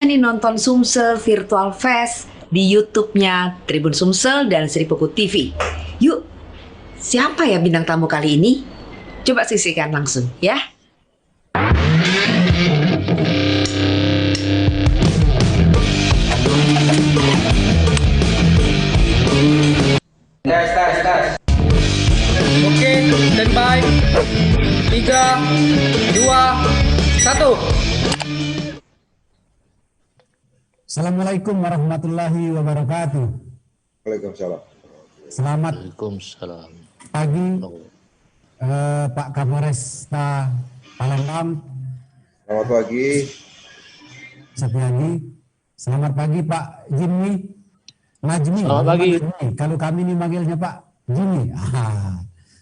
nih nonton Sumsel Virtual Fest di YouTube-nya Tribun Sumsel dan Seripuku TV. Yuk, siapa ya bintang tamu kali ini? Coba saksikan langsung ya. Tes. Oke, standby. 3, 2, 1. Assalamualaikum warahmatullahi wabarakatuh. Waalaikumsalam. Selamat Waalaikumsalam. pagi Pak Kapolresta Palembang. Selamat pagi. Setiagi. Selamat pagi Pak Jimmy. Najmi. Selamat pagi. Najmi. Kalau kami ini manggilnya Pak Jimmy.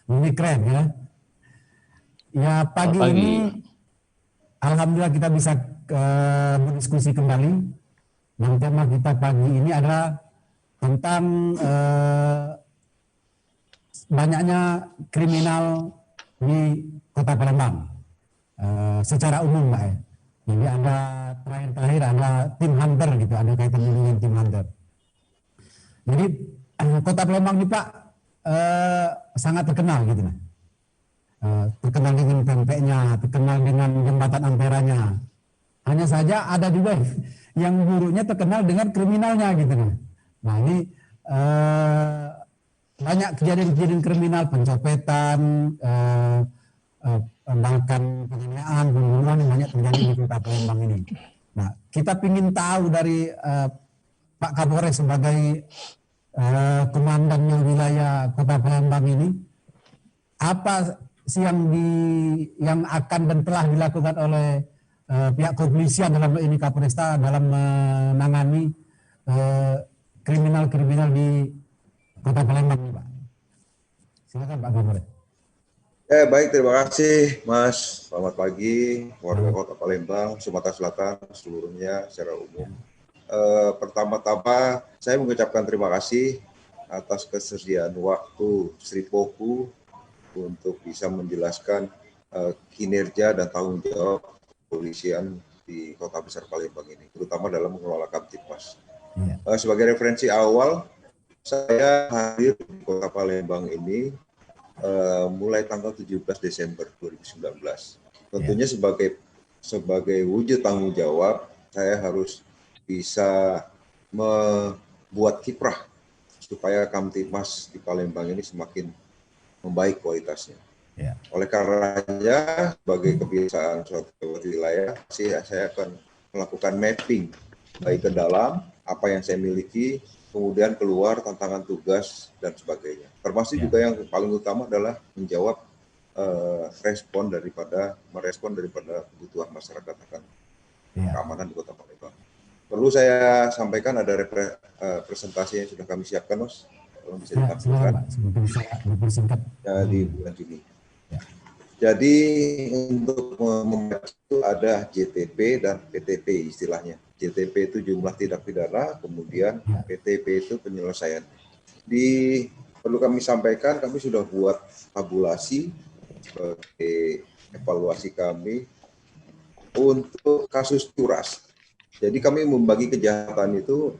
Ini keren ya. Ya pagi ini alhamdulillah kita bisa berdiskusi kembali. Yang tema kita pagi ini adalah tentang banyaknya kriminal di Kota Palembang secara umum, Mbak. Jadi ada terakhir ada tim hunter gitu, ada kaitan dengan tim hunter. Jadi Kota Palembang ini Pak sangat terkenal gitu, nah. Terkenal dengan pempeknya, terkenal dengan jembatan Amperanya. Hanya saja ada juga yang buruknya terkenal dengan kriminalnya gitu kan. Nah ini banyak kejadian-kejadian kriminal, pencopetan, bahkan penganiayaan, pembunuhan yang banyak terjadi di Kota Palembang ini. Nah kita ingin tahu dari Pak Kapolres sebagai komandannya wilayah Kota Palembang ini, apa sih yang akan dan telah dilakukan oleh pihak kepolisian dalam ini Kapolresta dalam menangani kriminal-kriminal di Kota Palembang, Pak. Silakan Pak Kapolres. Baik, terima kasih Mas. Selamat pagi warga Kota Palembang, Sumatera Selatan seluruhnya secara umum. Pertama-tama saya mengucapkan terima kasih atas kesediaan waktu Seripuku untuk bisa menjelaskan kinerja dan tanggung jawab kepolisian di Kota Besar Palembang ini, terutama dalam mengelola Kamtipmas. Sebagai referensi awal, saya hadir di Kota Palembang ini mulai tanggal 17 Desember 2019. Tentunya sebagai wujud tanggung jawab, saya harus bisa membuat kiprah supaya Kamtipmas di Palembang ini semakin membaik kualitasnya. Oleh karenanya, sebagai kebiasaan suatu wilayah, saya akan melakukan mapping baik ke dalam apa yang saya miliki, kemudian keluar tantangan tugas dan sebagainya. Termasuk juga yang paling utama adalah menjawab merespon daripada kebutuhan masyarakat akan keamanan di Kota Palembang. Perlu saya sampaikan ada presentasi yang sudah kami siapkan, Mas. Kalau bisa ditampilkan di bulan Juni. Jadi untuk membaca itu ada JTP dan PTP istilahnya. JTP itu jumlah tindak pidana, kemudian PTP itu penyelesaian. Perlu kami sampaikan, kami sudah buat tabulasi sebagai evaluasi kami untuk kasus curas. Jadi kami membagi kejahatan itu,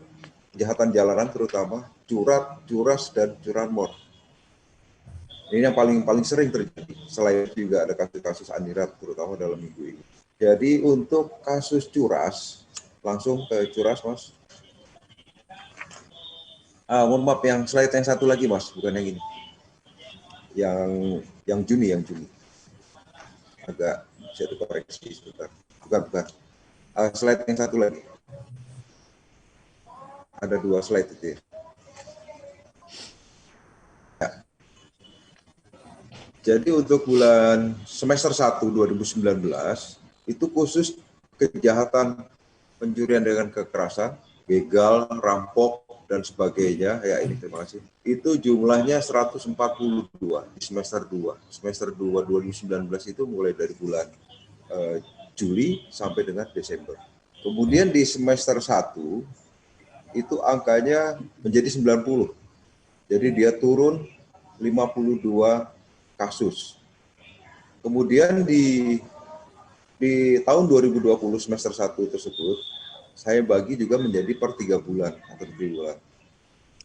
kejahatan jalanan terutama, curas, dan curanmor. Ini yang paling sering terjadi. Selain itu juga ada kasus-kasus anirat, terutama dalam minggu ini. Jadi untuk kasus curas, langsung ke curas, Mas. Mohon maaf, yang slide yang satu lagi, Mas, bukan yang ini. Yang Juni. Agak bisa dikoreksi sebentar. Bukan. Slide yang satu lagi. Ada 2 slide itu ya. Jadi untuk bulan semester 1 2019 itu khusus kejahatan pencurian dengan kekerasan, begal, rampok dan sebagainya. Ya ini terima kasih. Itu jumlahnya 142 di semester 2. Semester 2 2019 itu mulai dari bulan Juli sampai dengan Desember. Kemudian di semester 1 itu angkanya menjadi 90. Jadi dia turun 52 kasus. Kemudian di tahun 2020 semester 1 tersebut saya bagi juga menjadi per 3 bulan atau 3 bulan.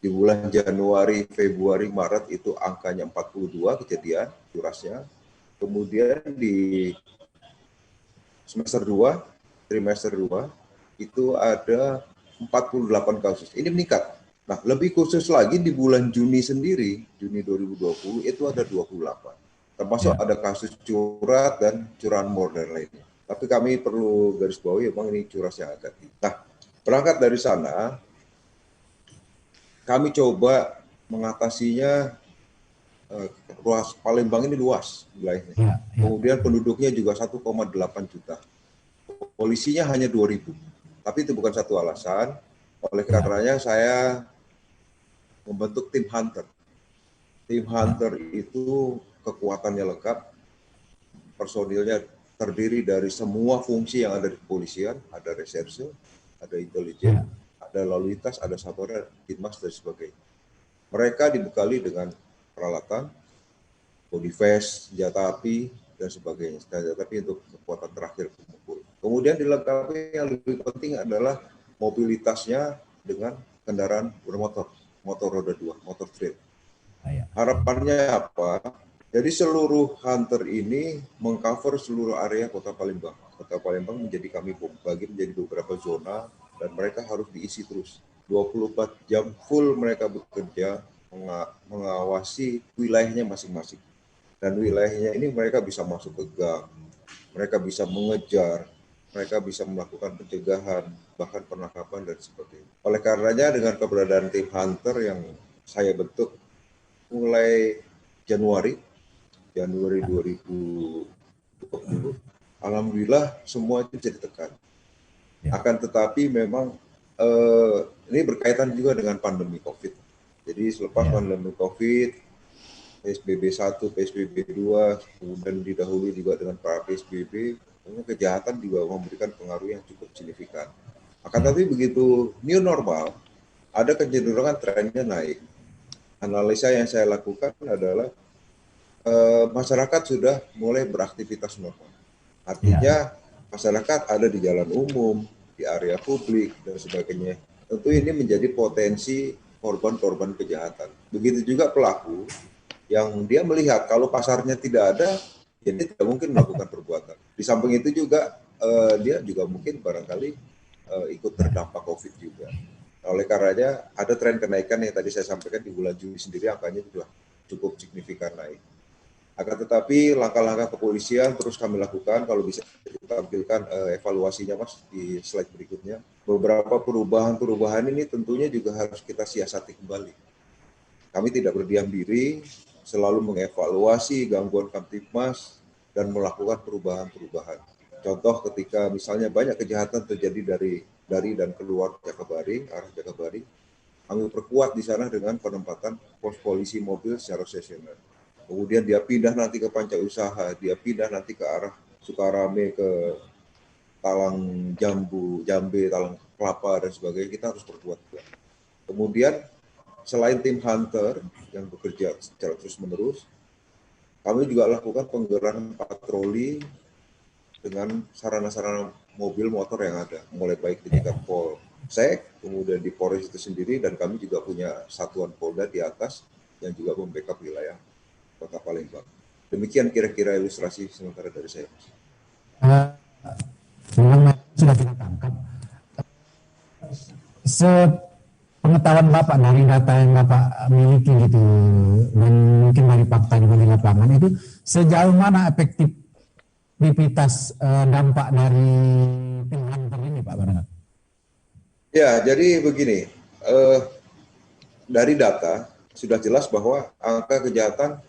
Di bulan Januari, Februari, Maret itu angkanya 42 kejadian curasnya. Kemudian di semester 2, trimester 2, itu ada 48 kasus. Ini meningkat. Nah, lebih khusus lagi di bulan Juni sendiri, Juni 2020 itu ada 28. Termasuk ada kasus curat dan curanmor dan lainnya. Tapi kami perlu garis bawahi memang ini curasnya agak tinggi. Nah, berangkat dari sana, kami coba mengatasinya. Ruas Palembang ini luas wilayahnya. Kemudian penduduknya juga 1,8 juta. Polisinya hanya 2.000. Tapi itu bukan satu alasan. Oleh karenanya saya membentuk tim hunter. Tim hunter itu kekuatannya lengkap. Personilnya terdiri dari semua fungsi yang ada di kepolisian, ada reserse, ada intelijen, ada lalu lintas, ada sabara, Dinmas dan sebagainya. Mereka dibekali dengan peralatan, body vest, senjata api, dan sebagainya. Senjata api untuk kekuatan terakhir pemukul. Kemudian dilengkapi yang lebih penting adalah mobilitasnya dengan kendaraan bermotor, motor roda 2, motor trail. Harapannya apa? Jadi seluruh hunter ini mengcover seluruh area Kota Palembang. Kota Palembang kami bagi menjadi beberapa zona dan mereka harus diisi terus. 24 jam full mereka bekerja mengawasi wilayahnya masing-masing. Dan wilayahnya ini mereka bisa masuk ke gang, mereka bisa mengejar, mereka bisa melakukan pencegahan, bahkan penangkapan dan sebagainya. Oleh karenanya dengan keberadaan tim hunter yang saya bentuk mulai Januari 2020, alhamdulillah semua itu bisa ditekan. Akan tetapi memang ini berkaitan juga dengan pandemi COVID. Jadi selepas pandemi COVID, PSBB 1, PSBB 2, kemudian didahului juga dengan para PSBB, kejahatan juga memberikan pengaruh yang cukup signifikan. Akan tetapi begitu new normal, ada kecenderungan trennya naik. Analisa yang saya lakukan adalah masyarakat sudah mulai beraktivitas normal. Artinya masyarakat ada di jalan umum, di area publik, dan sebagainya. Tentu ini menjadi potensi korban-korban kejahatan. Begitu juga pelaku yang dia melihat kalau pasarnya tidak ada, ya dia tidak mungkin melakukan perbuatan. Di samping itu juga dia juga mungkin barangkali ikut terdampak COVID juga. Oleh karenanya ada tren kenaikan yang tadi saya sampaikan di bulan Juli sendiri angkanya juga cukup signifikan naik. Akan tetapi langkah-langkah kepolisian terus kami lakukan, kalau bisa ditampilkan evaluasinya Mas di slide berikutnya. Beberapa perubahan-perubahan ini tentunya juga harus kita siasati kembali. Kami tidak berdiam diri, selalu mengevaluasi gangguan Kamtibmas dan melakukan perubahan-perubahan. Contoh ketika misalnya banyak kejahatan terjadi dari dan keluar Jakabaring, arah Jakabaring, kami perkuat di sana dengan penempatan pos polisi mobil secara sesioner. Kemudian dia pindah nanti ke Panca Usaha, dia pindah nanti ke arah Sukarame, ke Talang Jambu, Jambe, Talang Kelapa, dan sebagainya, kita harus perkuat juga. Kemudian, selain tim hunter yang bekerja secara terus-menerus, kami juga lakukan penggerakan patroli dengan sarana-sarana mobil motor yang ada, mulai baik di tingkat Polsek, kemudian di Polres itu sendiri, dan kami juga punya satuan Polda di atas yang juga membackup wilayah Kota Palembang. Demikian kira-kira ilustrasi sementara dari saya. Sudah kita tangkap. Sepengetahuan Bapak dari data yang Bapak miliki gitu, dan mungkin dari fakta juga di lapangan itu, sejauh mana efektivitas dampak dari tim hunter ini Pak Barangkat? Ya, jadi begini, dari data sudah jelas bahwa angka kejahatan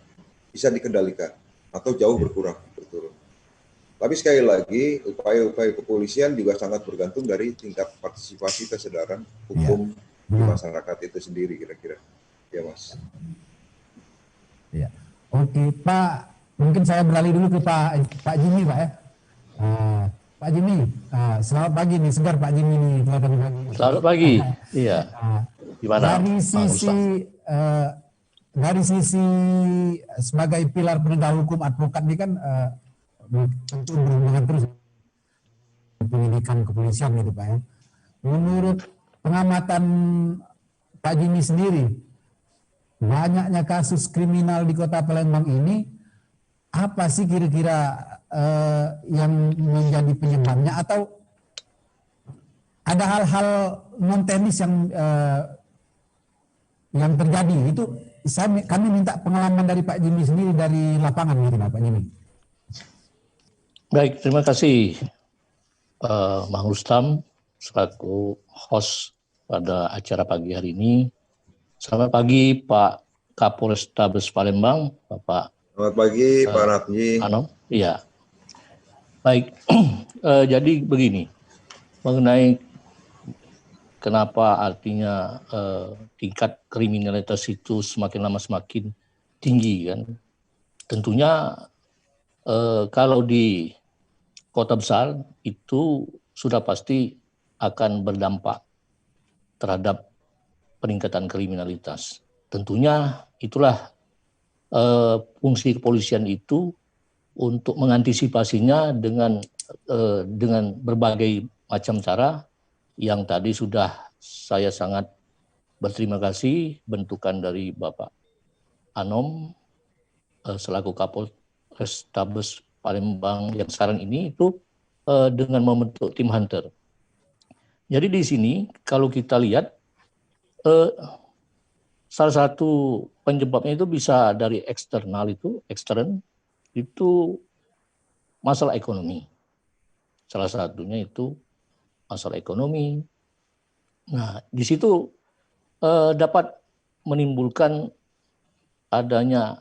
bisa dikendalikan atau jauh berkurang, berturun. Tapi sekali lagi, upaya-upaya kepolisian juga sangat bergantung dari tingkat partisipasi kesadaran hukum di masyarakat itu sendiri, kira-kira. Ya, Mas. Ya. Oke, Pak. Mungkin saya beralih dulu ke Pak Jimmy, Pak ya. Pak Jimmy, selamat pagi nih, segar Pak Jimmy nih. Selamat pagi. Selamat pagi. Iya. Gimana? Dari sisi sebagai pilar penegak hukum, advokat ini kan tentu berhubungan terus pendidikan kepolisian gitu Pak ya. menurut pengamatan Pak Jimmy sendiri, banyaknya kasus kriminal di Kota Palembang ini, apa sih kira-kira yang menjadi penyebabnya, atau ada hal-hal non teknis yang terjadi? Itu kami minta pengalaman dari Pak Jimmy sendiri dari lapangan, gitu Pak Jimmy. Baik, terima kasih Bang Rustam selaku host pada acara pagi hari ini. Selamat pagi Pak Kapolrestabes Palembang, Bapak. Selamat pagi Pak Ratmi. Anom, iya. Baik, jadi begini, mengenai kenapa artinya tingkat kriminalitas itu semakin lama semakin tinggi kan? Tentunya kalau di kota besar itu sudah pasti akan berdampak terhadap peningkatan kriminalitas. Tentunya itulah fungsi kepolisian itu untuk mengantisipasinya dengan berbagai macam cara yang tadi sudah saya sangat berterima kasih bentukan dari Bapak Anom selaku Kapolrestabes Palembang yang sekarang ini itu dengan membentuk tim hunter. Jadi di sini kalau kita lihat salah satu penyebabnya itu bisa dari eksternal itu masalah ekonomi. Salah satunya itu masalah ekonomi. Nah, di situ dapat menimbulkan adanya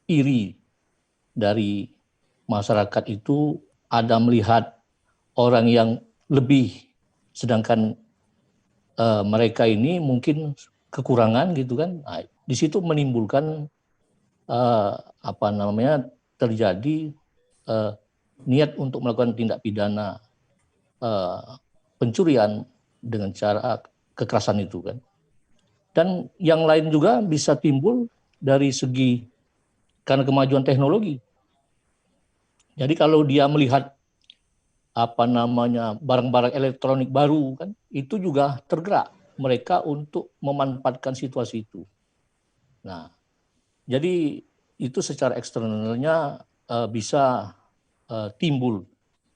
iri dari masyarakat itu, ada melihat orang yang lebih, sedangkan mereka ini mungkin kekurangan gitu kan. Nah, di situ menimbulkan terjadi niat untuk melakukan tindak pidana pencurian dengan cara kekerasan itu kan. Dan yang lain juga bisa timbul dari segi karena kemajuan teknologi. Jadi kalau dia melihat barang-barang elektronik baru kan, itu juga tergerak mereka untuk memanfaatkan situasi itu. Nah, jadi itu secara eksternalnya bisa timbul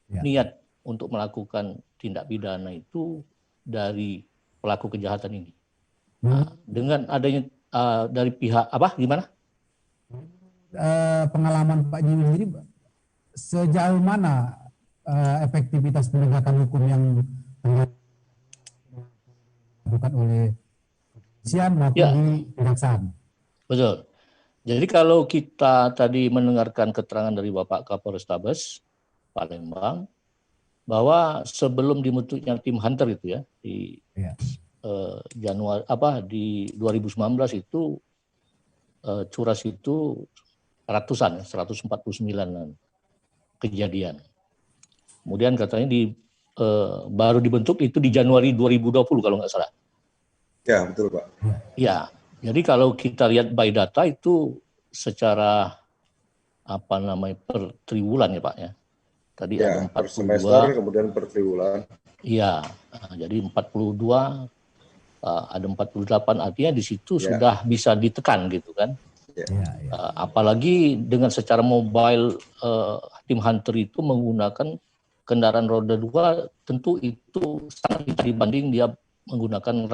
niat untuk melakukan tindak pidana itu dari pelaku kejahatan ini. Nah, dengan adanya dari pihak gimana? Pengalaman Pak Jimmy sendiri, sejauh mana efektivitas penegakan hukum yang dilakukan oleh kepolisian maupun di kejaksaan? Betul. Jadi kalau kita tadi mendengarkan keterangan dari Bapak Kapolrestabes Palembang bahwa sebelum dibentuknya tim hunter itu ya di Januari di 2019 itu curas itu ratusan, 149 kejadian. Kemudian katanya baru dibentuk itu di Januari 2020 kalau nggak salah. Ya, betul Pak. Ya, jadi kalau kita lihat by data itu secara per triwulan ya Pak ya. Tadi ada 42. Per semester kemudian per triwulan. Iya, jadi 42, ada 48, artinya di situ sudah bisa ditekan gitu kan. Apalagi dengan secara mobile tim hunter itu menggunakan kendaraan roda 2, tentu itu sangat dibanding dia menggunakan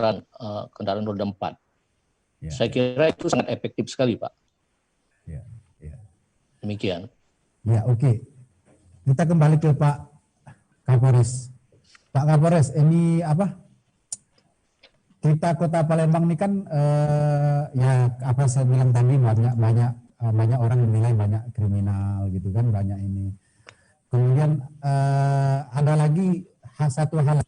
kendaraan roda 4. Saya kira itu sangat efektif sekali Pak. Demikian. Ya, oke. Kita kembali ke Pak Kapolres. Pak Kapolres, ini kita Kota Palembang ini kan saya bilang tadi banyak orang menilai banyak kriminal gitu kan, banyak ini. Kemudian ada lagi satu hal.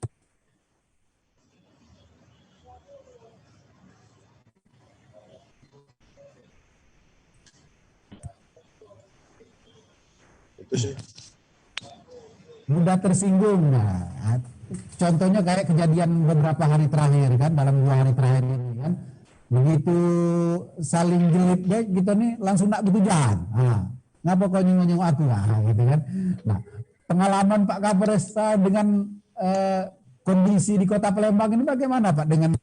Itu sih. Mudah tersinggung. Nah, contohnya kayak kejadian beberapa hari terakhir kan, dalam 2 hari terakhir ini kan, begitu saling jelek gitu nih langsung nak bertujuan. Ngapa kau nyinggung aku gitu kan. Nah, pengalaman Pak Kapolres dengan kondisi di Kota Palembang ini bagaimana Pak dengan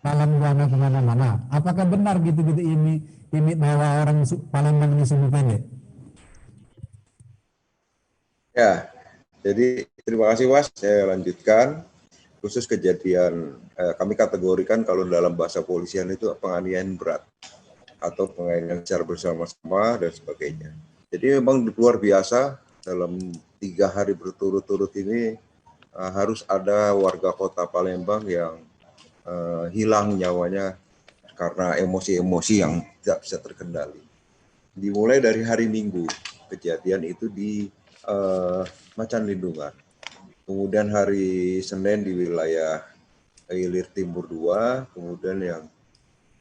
malam buana kemana-mana? Apakah benar gitu-gitu ini bahwa orang Palembang ini sumbu pendek? Ya, jadi terima kasih Mas. Saya lanjutkan. Khusus kejadian kami kategorikan kalau dalam bahasa polisian itu penganiayaan berat atau penganiayaan secara bersama-sama dan sebagainya. Jadi memang luar biasa dalam 3 hari berturut-turut ini harus ada warga Kota Palembang yang hilang nyawanya karena emosi-emosi yang tidak bisa terkendali. Dimulai dari hari Minggu, kejadian itu di Macan Lindungan. Kemudian hari Senin di wilayah Ilir Timur 2, kemudian yang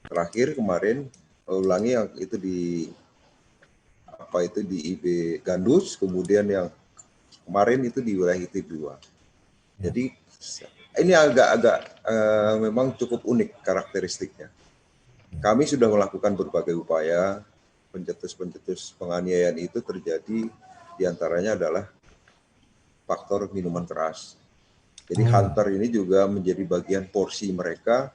terakhir kemarin ulangi yang itu di IB Gandus, kemudian yang kemarin itu di wilayah ITB 2. Jadi ini agak memang cukup unik karakteristiknya. Kami sudah melakukan berbagai upaya, pencetus-pencetus penganiayaan itu terjadi diantaranya adalah faktor minuman keras. Jadi hunter ini juga menjadi bagian porsi mereka.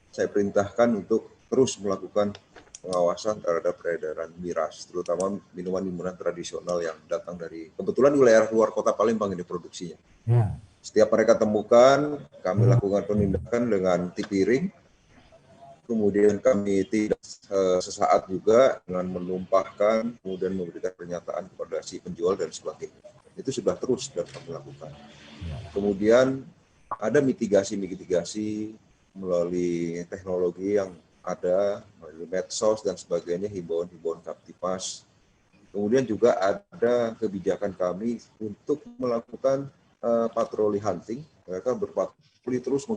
Saya perintahkan untuk terus melakukan pengawasan terhadap peredaran miras, terutama minuman-minuman tradisional yang datang dari kebetulan wilayah luar Kota Palembang ini produksinya. Ya. Setiap mereka temukan, kami lakukan penindakan dengan tipiring. Kemudian kami tidak sesaat juga dengan menumpahkan, kemudian memberikan pernyataan kepada si penjual dan sebagainya. Itu sudah terus kami lakukan. Kemudian ada mitigasi melalui teknologi yang ada, melalui medsos dan sebagainya, himbauan-himbauan Kaptipas. Kemudian juga ada kebijakan kami untuk melakukan patroli hunting. Mereka berpatroli terus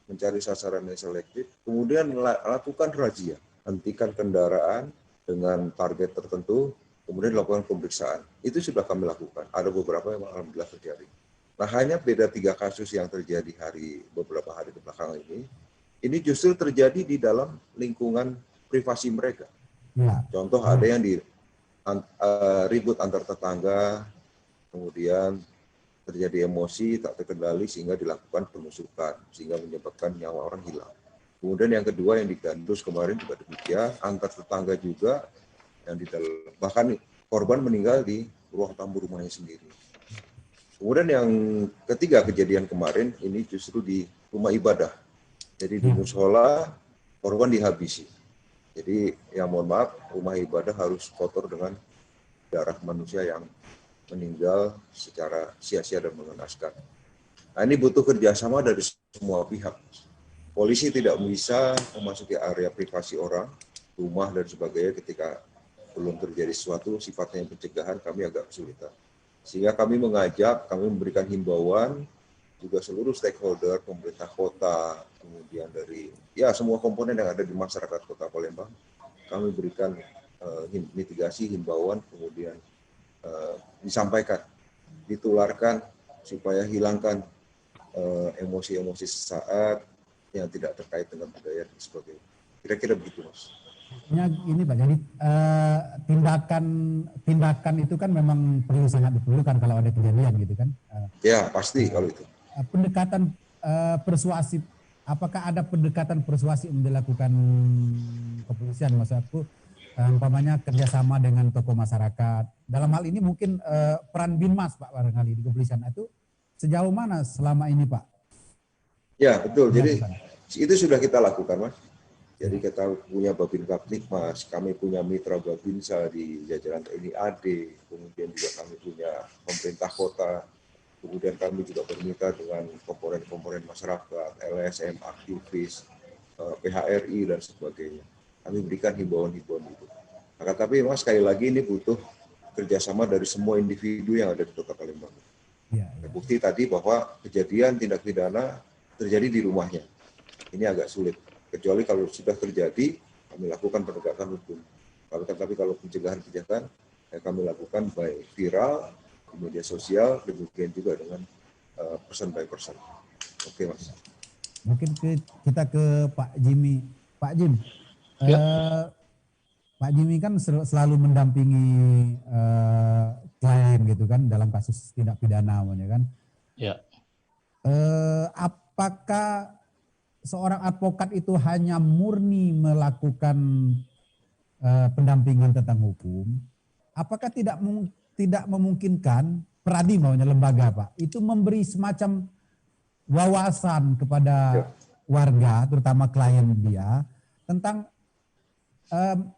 mencari sasaran yang selektif. Kemudian lakukan razia, hentikan kendaraan dengan target tertentu, kemudian dilakukan pemeriksaan. Itu sudah kami lakukan. Ada beberapa yang alhamdulillah terjadi. Nah, hanya beda 3 kasus yang terjadi beberapa hari kebelakangan ini justru terjadi di dalam lingkungan privasi mereka. Ya. Contoh ada yang ribut antar tetangga, kemudian terjadi emosi tak terkendali sehingga dilakukan penusukan, sehingga menyebabkan nyawa orang hilang. Kemudian yang kedua yang di Gandus kemarin juga demikian, antar tetangga juga, yang di dalam, bahkan korban meninggal di ruang tamu rumahnya sendiri. Kemudian yang ketiga kejadian kemarin ini justru di rumah ibadah. Jadi di musola korban dihabisi. Jadi ya mohon maaf, rumah ibadah harus kotor dengan darah manusia yang meninggal secara sia-sia dan mengenaskan. Nah, ini butuh kerjasama dari semua pihak. Polisi tidak bisa memasuki area privasi orang, rumah dan sebagainya ketika belum terjadi sesuatu sifatnya yang pencegahan, kami agak kesulitan. Sehingga kami mengajak, kami memberikan himbauan, juga seluruh stakeholder, pemerintah kota, kemudian dari semua komponen yang ada di masyarakat Kota Palembang, kami berikan mitigasi, himbauan, kemudian disampaikan, ditularkan supaya hilangkan emosi-emosi sesaat yang tidak terkait dengan budaya dan sebagainya. Kira-kira begitu, Mas. Ini Pak, jadi tindakan itu kan memang perlu sangat diperlukan kalau ada kejadian gitu kan. Ya pasti kalau itu. Pendekatan persuasif, apakah ada pendekatan persuasif yang dilakukan kepolisian, maksudku umpamanya kerjasama dengan tokoh masyarakat. Dalam hal ini mungkin peran Binmas Pak barangkali di kepolisian itu sejauh mana selama ini Pak? Ya betul, jadi itu sudah kita lakukan Mas. Jadi kita punya Babin Kaptipmas, kami punya mitra Babinsa di jajaran TNI AD, kemudian juga kami punya pemerintah kota, kemudian kami juga bermitra dengan komponen-komponen masyarakat, LSM, aktivis, PHRI dan sebagainya. Kami berikan himbauan-himbauan itu. Nah, tapi Mas sekali lagi ini butuh kerjasama dari semua individu yang ada di Kota Palembang. Ya. Bukti tadi bahwa kejadian tindak pidana terjadi di rumahnya. Ini agak sulit. Kecuali kalau sudah terjadi, kami lakukan penegakan hukum. Tapi kalau pencegahan-pencegahan, kami lakukan baik viral, di media sosial, demikian juga dengan person by person. Oke, Mas. Mungkin kita ke Pak Jimmy. Pak Jim, Pak Jimmy kan selalu mendampingi klien gitu kan dalam kasus tindak pidana namanya kan. Ya. Apakah seorang advokat itu hanya murni melakukan pendampingan tentang hukum? Apakah tidak memungkinkan Pradi maunya lembaga Pak itu memberi semacam wawasan kepada warga terutama klien dia tentang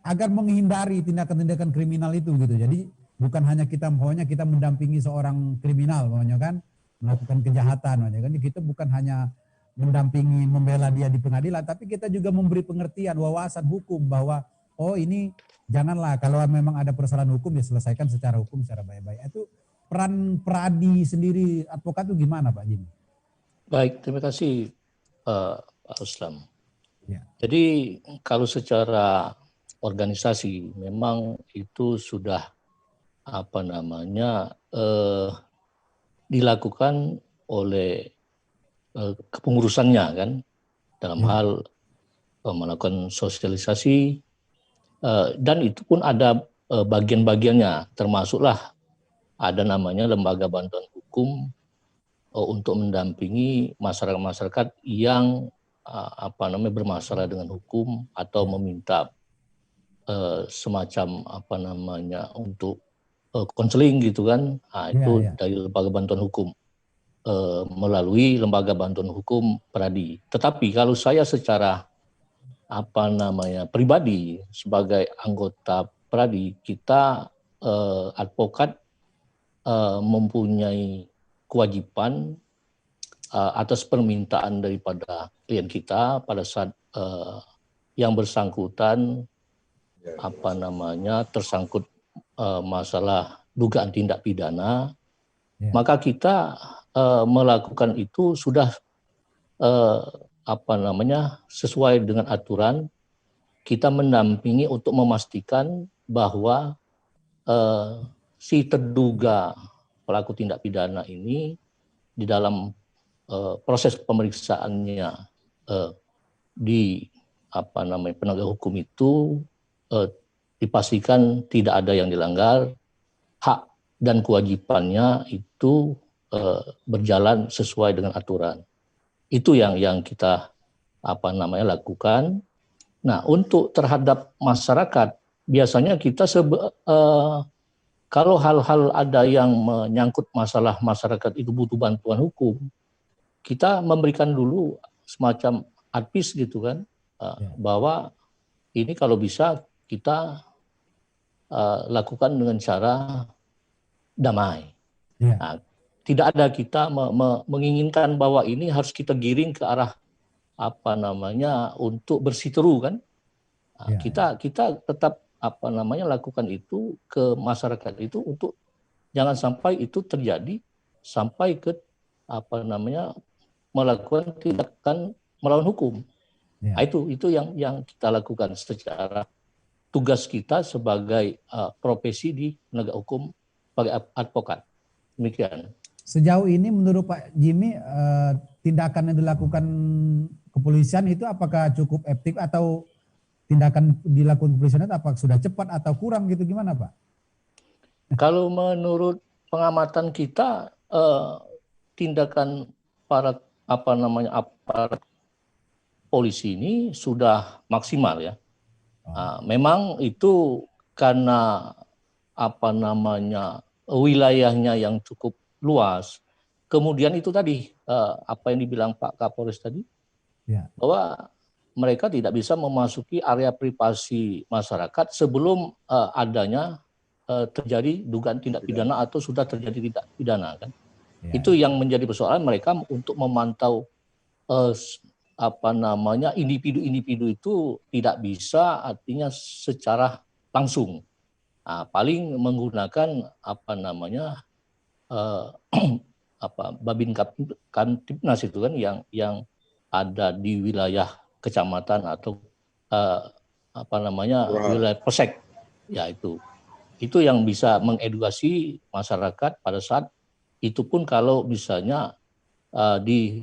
agar menghindari tindakan-tindakan kriminal itu gitu. Jadi bukan hanya kita maunya kita mendampingi seorang kriminal maunya kan melakukan kejahatan maunya kan kita bukan hanya mendampingi membela dia di pengadilan tapi kita juga memberi pengertian wawasan hukum bahwa oh ini janganlah kalau memang ada persoalan hukum ya selesaikan secara hukum secara baik-baik. Itu peran Pradi sendiri advokat itu gimana Pak Jimmy? Baik, terima kasih Pak Ruslam. Ya. Jadi kalau secara organisasi memang itu sudah dilakukan oleh kepengurusannya kan dalam hal melakukan sosialisasi dan itu pun ada bagian-bagiannya termasuklah ada namanya lembaga bantuan hukum untuk mendampingi masyarakat-masyarakat yang bermasalah dengan hukum atau meminta semacam untuk konseling gitu kan. Itu dari lembaga bantuan hukum melalui lembaga bantuan hukum Pradi. Tetapi kalau saya secara pribadi sebagai anggota Pradi, kita advokat mempunyai kewajiban atas permintaan daripada klien kita pada saat yang bersangkutan tersangkut masalah dugaan tindak pidana, maka kita melakukan itu sudah sesuai dengan aturan. Kita mendampingi untuk memastikan bahwa si terduga pelaku tindak pidana ini di dalam proses pemeriksaannya di penegak hukum itu dipastikan tidak ada yang dilanggar, hak dan kewajibannya itu berjalan sesuai dengan aturan. Itu yang kita lakukan. Nah, untuk terhadap masyarakat biasanya kita kalau hal-hal ada yang menyangkut masalah masyarakat itu butuh bantuan hukum, kita memberikan dulu semacam advice gitu kan, bahwa ini kalau bisa kita lakukan dengan cara damai. Nah, tidak ada kita menginginkan bahwa ini harus kita giring ke arah untuk bersiteru kan. Nah, kita tetap lakukan itu ke masyarakat itu untuk jangan sampai itu terjadi sampai ke melakukan tindakan melawan hukum. Nah, itu yang kita lakukan secara tugas kita sebagai profesi di penegak hukum sebagai advokat. Demikian. Sejauh ini menurut Pak Jimmy tindakan yang dilakukan kepolisian itu apakah cukup efektif atau tindakan dilakukan kepolisian itu apakah sudah cepat atau kurang gitu, gimana Pak? Kalau menurut pengamatan kita tindakan para aparat polisi ini sudah maksimal ya. Memang itu karena wilayahnya yang cukup luas. Kemudian itu tadi apa yang dibilang Pak Kapolres tadi, bahwa mereka tidak bisa memasuki area privasi masyarakat sebelum adanya terjadi dugaan tindak pidana atau sudah terjadi tindak pidana kan. Itu yang menjadi persoalan mereka untuk memantau individu-individu itu tidak bisa artinya secara langsung. Paling menggunakan Babin Kamtibnas itu kan yang ada di wilayah kecamatan atau wilayah Polsek, ya itu yang bisa mengedukasi masyarakat pada saat itu pun kalau misalnya di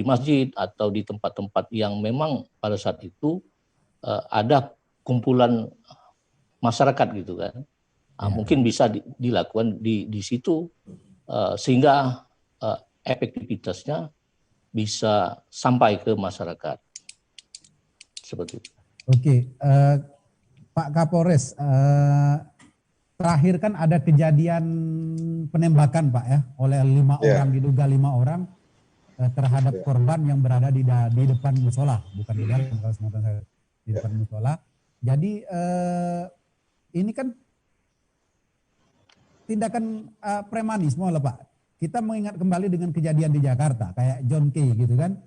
masjid atau di tempat-tempat yang memang pada saat itu ada kumpulan masyarakat gitu kan. Mungkin bisa dilakukan di situ sehingga efektivitasnya bisa sampai ke masyarakat. Seperti itu. Oke, Pak Kapolres, terakhir kan ada kejadian penembakan Pak ya, oleh 5 orang, diduga 5 orang terhadap korban yang berada di depan musola, bukan di dalam, kalau semata saya di depan musola. Jadi ini kan tindakan premanisme lah Pak. Kita mengingat kembali dengan kejadian di Jakarta, kayak John Kay gitu kan.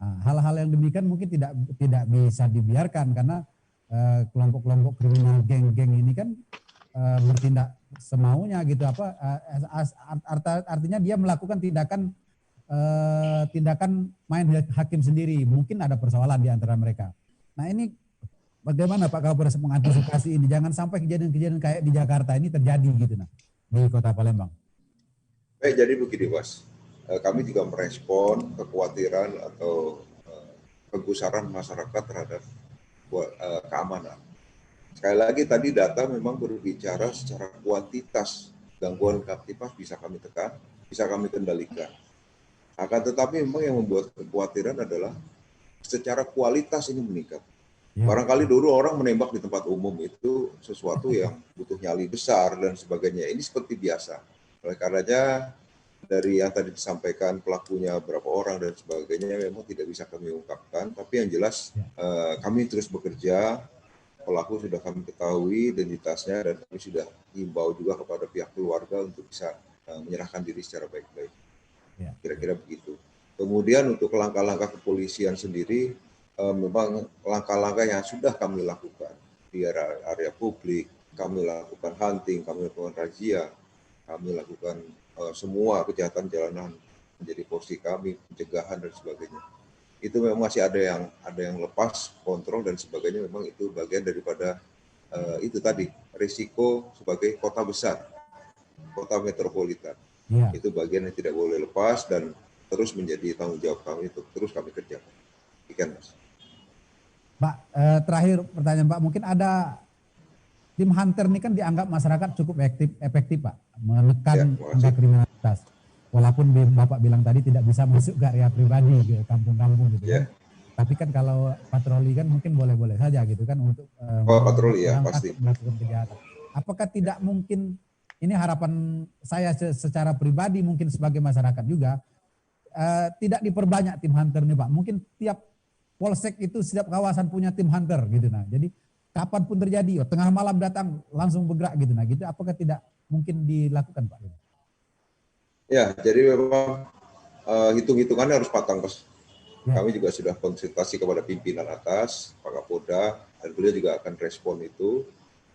Hal-hal yang demikian mungkin tidak bisa dibiarkan karena kelompok-kelompok kriminal geng-geng ini kan bertindak semaunya gitu, artinya dia melakukan tindakan main hakim sendiri, mungkin ada persoalan di antara mereka. Nah ini bagaimana Pak Kapolres mengantisipasi ini, jangan sampai kejadian-kejadian kayak di Jakarta ini terjadi gitu di Kota Palembang. Baik, jadi begini Mas, kami juga merespon kekhawatiran atau kegusaran masyarakat terhadap keamanan. Sekali lagi tadi data memang berbicara secara kuantitas, gangguan kamtipmas bisa kami tekan, bisa kami kendalikan. Akan tetapi memang yang membuat kekhawatiran adalah secara kualitas ini meningkat. Barangkali dulu orang menembak di tempat umum itu sesuatu yang butuh nyali besar dan sebagainya. Ini seperti biasa. Oleh karenanya dari yang tadi disampaikan pelakunya berapa orang dan sebagainya memang tidak bisa kami ungkapkan. Tapi yang jelas kami terus bekerja. Pelaku sudah kami ketahui identitasnya dan kami sudah himbau juga kepada pihak keluarga untuk bisa menyerahkan diri secara baik-baik. Kira-kira begitu. Kemudian untuk langkah-langkah kepolisian sendiri, memang langkah-langkah yang sudah kami lakukan di area publik, kami lakukan hunting, kami lakukan razia, kami lakukan semua kejahatan jalanan menjadi porsi kami, pencegahan dan sebagainya. Itu memang masih ada yang lepas kontrol dan sebagainya, memang itu bagian daripada itu tadi risiko sebagai kota besar, kota metropolitan. Itu bagian yang tidak boleh lepas dan terus menjadi tanggung jawab kami untuk terus kami kerjakan. Ikan Mas. Pak, terakhir pertanyaan Pak, mungkin ada tim hunter ini kan dianggap masyarakat cukup efektif Pak, menekan angka kriminalitas. Walaupun Bapak bilang tadi tidak bisa masuk ke area pribadi, ke kampung-kampung gitu kan. Tapi kan kalau patroli kan mungkin boleh-boleh saja gitu kan untuk patroli ya pasti melakukan kejahatan. Apakah tidak mungkin, ini harapan saya secara pribadi mungkin sebagai masyarakat juga, tidak diperbanyak tim hunter nih Pak. Mungkin tiap polsek itu setiap kawasan punya tim hunter gitu nah. Jadi kapanpun terjadi, tengah malam datang langsung bergerak gitu nah. Gitu apakah tidak mungkin dilakukan Pak? Ya, jadi memang hitung-hitungannya harus matang, Mas. Kami juga sudah konsultasi kepada pimpinan atas, Pak Kapolda, dan beliau juga akan respon itu.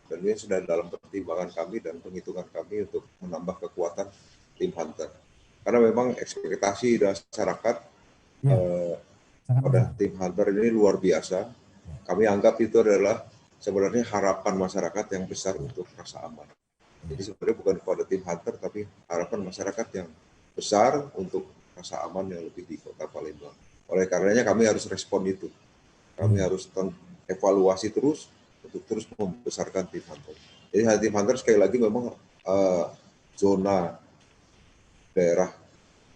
Dan ini sudah dalam pertimbangan kami dan penghitungan kami untuk menambah kekuatan tim hunter. Karena memang ekspektasi masyarakat pada tim hunter ini luar biasa. Kami anggap itu adalah sebenarnya harapan masyarakat yang besar untuk rasa aman. Jadi sebenarnya bukan kepada tim hunter, tapi harapan masyarakat yang besar untuk rasa aman yang lebih di Kota Palembang. Oleh karenanya kami harus respon itu. Kami harus evaluasi terus untuk terus membesarkan tim hunter. Jadi tim hunter sekali lagi memang zona daerah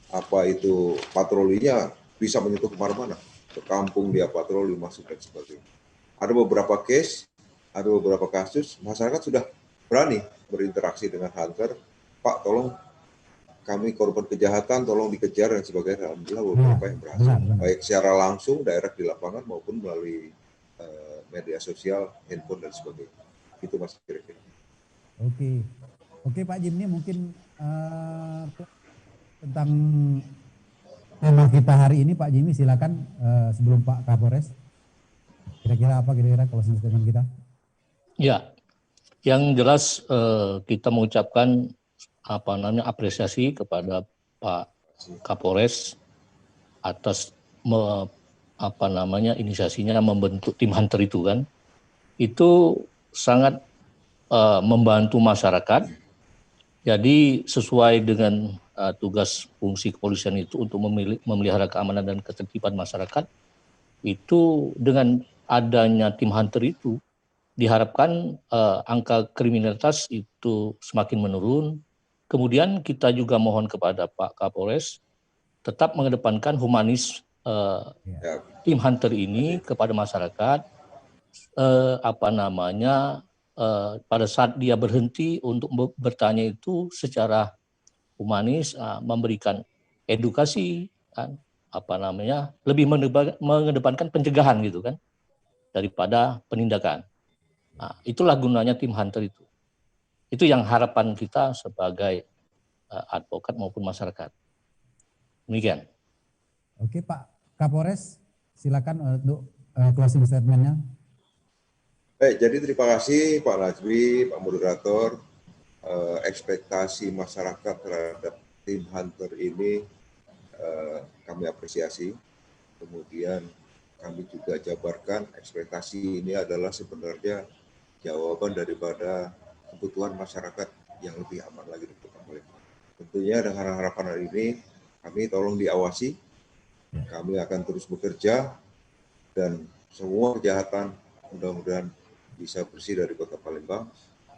apa itu patrolinya bisa menyentuh kemana-mana. Ke kampung dia patroli masuk dan sebagainya. Ada beberapa case, ada beberapa kasus masyarakat sudah berani berinteraksi dengan hunter, Pak tolong kami korban kejahatan, tolong dikejar dan sebagainya. Alhamdulillah beberapa yang berhasil, baik secara langsung daerah di lapangan maupun melalui media sosial, handphone dan sebagainya. Itu Mas kira-kira. Oke Pak Jim, ini mungkin tentang tema kita hari ini Pak Jimmy, silakan sebelum Pak Kapolres. Kira-kira apa closing statement kita? Ya. Yang jelas kita mengucapkan apresiasi kepada Pak Kapolres atas inisiasinya membentuk tim hunter itu kan. Itu sangat membantu masyarakat. Jadi sesuai dengan tugas fungsi kepolisian itu untuk memelihara keamanan dan ketertiban masyarakat, itu dengan adanya tim hunter itu diharapkan angka kriminalitas itu semakin menurun. Kemudian kita juga mohon kepada Pak Kapolres tetap mengedepankan humanis tim hunter ini kepada masyarakat. Pada saat dia berhenti untuk bertanya itu secara humanis, memberikan edukasi, lebih mengedepankan pencegahan gitu kan daripada penindakan. Nah, itulah gunanya tim hunter itu. Itu yang harapan kita sebagai advokat maupun masyarakat. Demikian. Oke Pak Kapolres, silakan untuk closing statement-nya. Baik, jadi terima kasih Pak Najwi, Pak Moderator. Ekspektasi masyarakat terhadap tim hunter ini kami apresiasi. Kemudian kami juga jabarkan ekspektasi ini adalah sebenarnya jawaban daripada kebutuhan masyarakat yang lebih aman lagi di Kota Palembang. Tentunya dengan harapan hari ini kami tolong diawasi, kami akan terus bekerja dan semua kejahatan mudah-mudahan bisa bersih dari Kota Palembang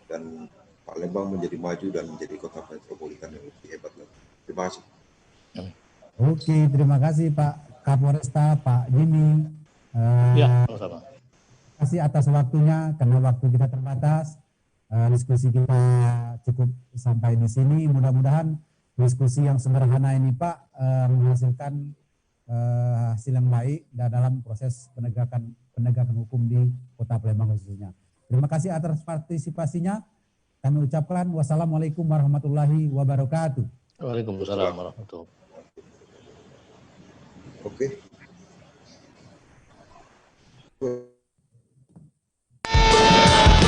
dan Palembang menjadi maju dan menjadi kota metropolitan yang lebih hebat lagi. Terima kasih. Oke, terima kasih Pak Kapolresta, Pak Jimmy. Ya, sama-sama. Terima kasih atas waktunya, karena waktu kita terbatas. Diskusi kita cukup sampai di sini. Mudah-mudahan diskusi yang sederhana ini Pak menghasilkan hasil yang baik dalam proses penegakan hukum di Kota Palembang khususnya. Terima kasih atas partisipasinya. Kami ucapkan wassalamualaikum warahmatullahi wabarakatuh. Waalaikumsalam warahmatullahi wabarakatuh. Oke.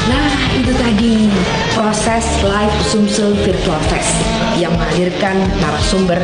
Nah, itu tadi proses live Sumsel Virtual Fest yang menghadirkan narasumber